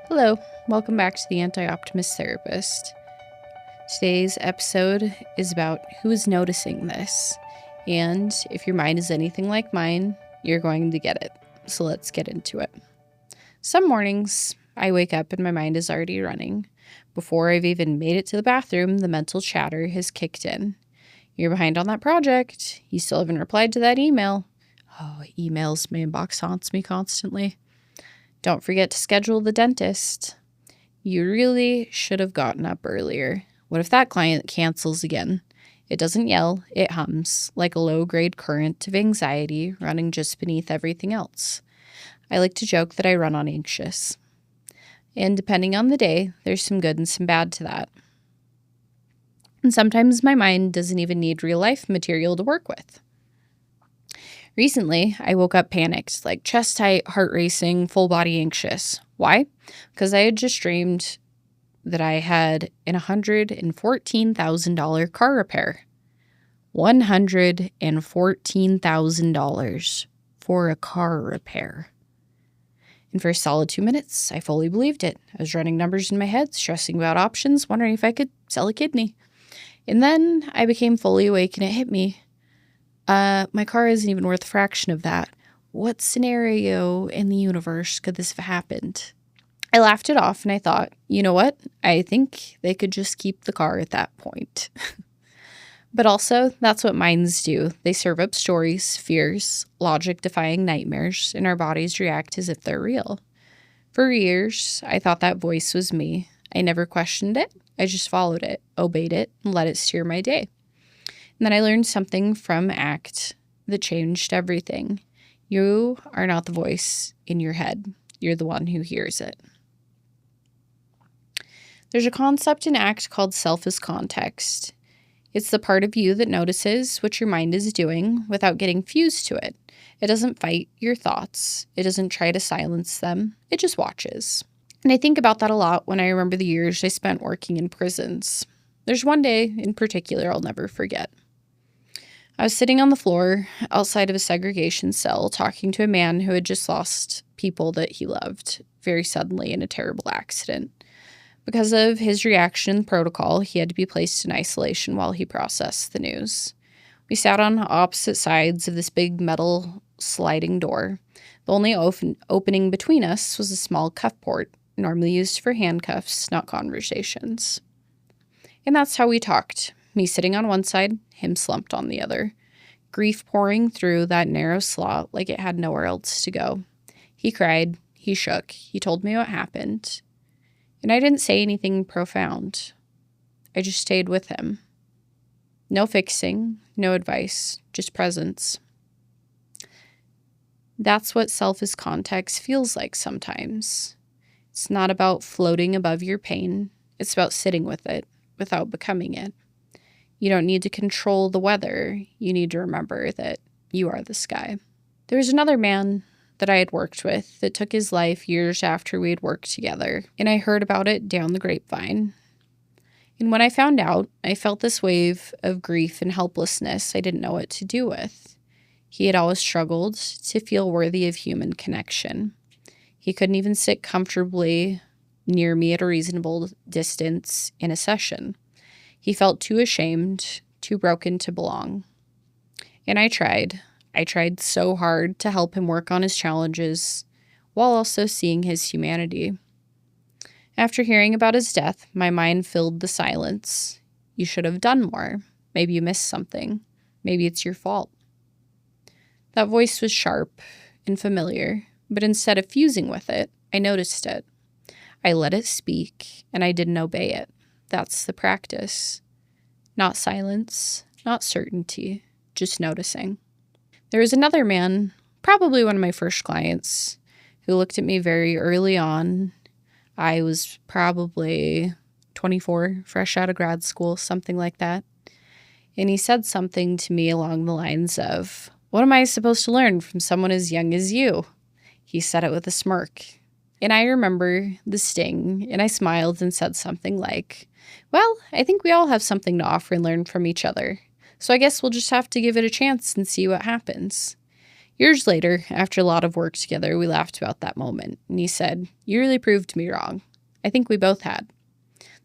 Hello, welcome back to the Anti Optimist Therapist. Today's episode is about who is noticing this, and if your mind is anything like mine, you're going to get it. So let's get into it. Some mornings, I wake up and my mind is already running. Before I've even made it to the bathroom, the mental chatter has kicked in. You're behind on that project. You still haven't replied to that email. Oh, emails, my inbox haunts me constantly. Don't forget to schedule the dentist. You really should have gotten up earlier. What if that client cancels again? It doesn't yell, it hums, like a low-grade current of anxiety running just beneath everything else. I like to joke that I run on anxious. And depending on the day, there's some good and some bad to that. And sometimes my mind doesn't even need real-life material to work with. Recently, I woke up panicked, like chest tight, heart racing, full body anxious. Why? Because I had just dreamed that I had an $114,000 car repair. $114,000 for a car repair. And for a solid 2 minutes, I fully believed it. I was running numbers in my head, stressing about options, wondering if I could sell a kidney. And then I became fully awake and it hit me. My car isn't even worth a fraction of that. What scenario in the universe could this have happened? I laughed it off and I thought, you know what? I think they could just keep the car at that point. But also, that's what minds do. They serve up stories, fears, logic-defying nightmares, and our bodies react as if they're real. For years, I thought that voice was me. I never questioned it. I just followed it, obeyed it, and let it steer my day. And then I learned something from ACT that changed everything. You are not the voice in your head. You're the one who hears it. There's a concept in ACT called self as context. It's the part of you that notices what your mind is doing without getting fused to it. It doesn't fight your thoughts. It doesn't try to silence them. It just watches. And I think about that a lot when I remember the years I spent working in prisons. There's one day in particular I'll never forget. I was sitting on the floor outside of a segregation cell talking to a man who had just lost people that he loved very suddenly in a terrible accident. Because of his reaction and protocol, he had to be placed in isolation while he processed the news. We sat on opposite sides of this big metal sliding door. The only opening between us was a small cuff port, normally used for handcuffs, not conversations. And that's how we talked. Me sitting on one side, him slumped on the other. Grief pouring through that narrow slot like it had nowhere else to go. He cried, he shook, he told me what happened. And I didn't say anything profound. I just stayed with him. No fixing, no advice, just presence. That's what self as context feels like sometimes. It's not about floating above your pain. It's about sitting with it without becoming it. You don't need to control the weather. You need to remember that you are the sky. There was another man that I had worked with that took his life years after we had worked together, and I heard about it down the grapevine. And when I found out, I felt this wave of grief and helplessness I didn't know what to do with. He had always struggled to feel worthy of human connection. He couldn't even sit comfortably near me at a reasonable distance in a session. He felt too ashamed, too broken to belong. And I tried. I tried so hard to help him work on his challenges while also seeing his humanity. After hearing about his death, my mind filled the silence. You should have done more. Maybe you missed something. Maybe it's your fault. That voice was sharp and familiar, but instead of fusing with it, I noticed it. I let it speak, and I didn't obey it. That's the practice. Not silence, not certainty, just noticing. There was another man, probably one of my first clients, who looked at me very early on. I was probably 24, fresh out of grad school, something like that. And he said something to me along the lines of, "What am I supposed to learn from someone as young as you?" He said it with a smirk. And I remember the sting, and I smiled and said something like, "Well, I think we all have something to offer and learn from each other. So I guess we'll just have to give it a chance and see what happens." Years later, after a lot of work together, we laughed about that moment, and he said, "You really proved me wrong. I think we both had."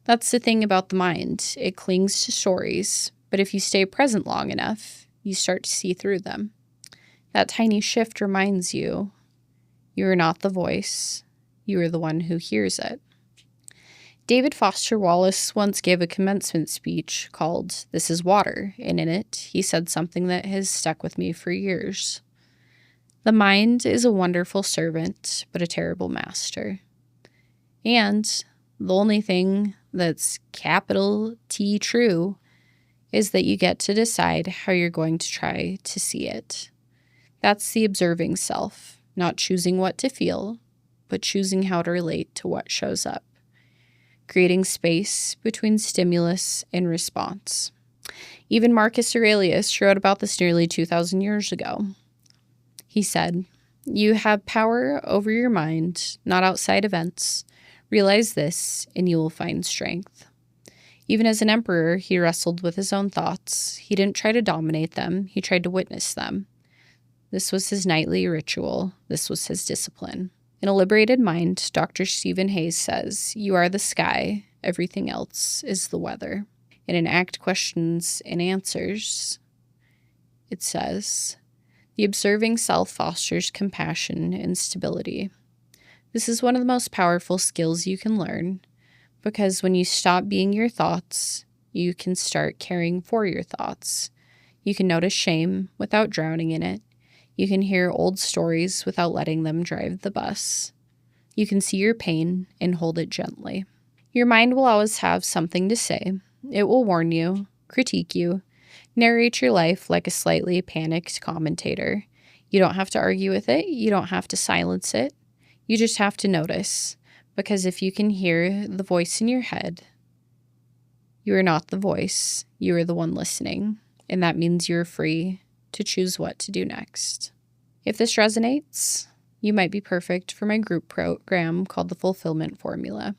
That's the thing about the mind. It clings to stories, but if you stay present long enough, you start to see through them. That tiny shift reminds you, you are not the voice, you are the one who hears it. David Foster Wallace once gave a commencement speech called "This is Water," and in it, he said something that has stuck with me for years. The mind is a wonderful servant, but a terrible master. And the only thing that's capital T true is that you get to decide how you're going to try to see it. That's the observing self, not choosing what to feel, but choosing how to relate to what shows up, creating space between stimulus and response. Even Marcus Aurelius wrote about this nearly 2,000 years ago. He said, "You have power over your mind, not outside events. Realize this, and you will find strength." Even as an emperor, he wrestled with his own thoughts. He didn't try to dominate them, he tried to witness them. This was his nightly ritual. This was his discipline. In A Liberated Mind, Dr. Stephen Hayes says, "You are the sky, everything else is the weather." And in Act Questions and Answers, it says, "The observing self fosters compassion and stability." This is one of the most powerful skills you can learn, because when you stop being your thoughts, you can start caring for your thoughts. You can notice shame without drowning in it. You can hear old stories without letting them drive the bus. You can see your pain and hold it gently. Your mind will always have something to say. It will warn you, critique you, narrate your life like a slightly panicked commentator. You don't have to argue with it. You don't have to silence it. You just have to notice, because if you can hear the voice in your head, you are not the voice. You are the one listening, and that means you're free to choose what to do next. If this resonates, you might be perfect for my group program called the Fulfillment Formula.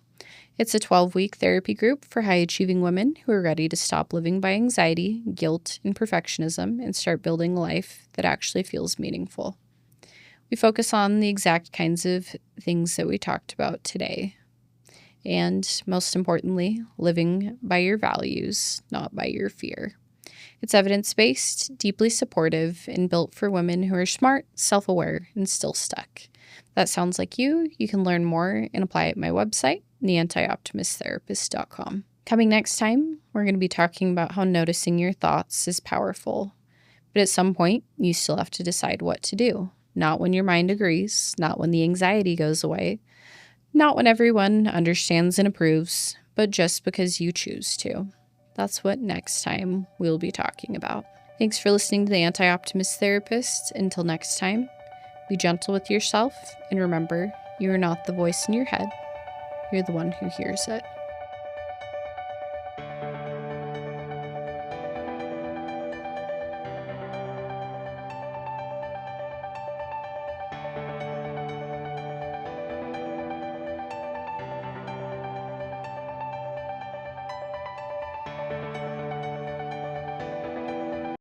It's a 12-week therapy group for high-achieving women who are ready to stop living by anxiety, guilt, and perfectionism and start building a life that actually feels meaningful. We focus on the exact kinds of things that we talked about today. And most importantly, living by your values, not by your fear. It's evidence-based, deeply supportive, and built for women who are smart, self-aware, and still stuck. If that sounds like you. You can learn more and apply at my website, theantioptimisttherapist.com. Coming next time, we're going to be talking about how noticing your thoughts is powerful. But at some point, you still have to decide what to do. Not when your mind agrees, not when the anxiety goes away, not when everyone understands and approves, but just because you choose to. That's what next time we'll be talking about. Thanks for listening to the Anti Optimist Therapist. Until next time, be gentle with yourself, and remember, you are not the voice in your head. You're the one who hears it.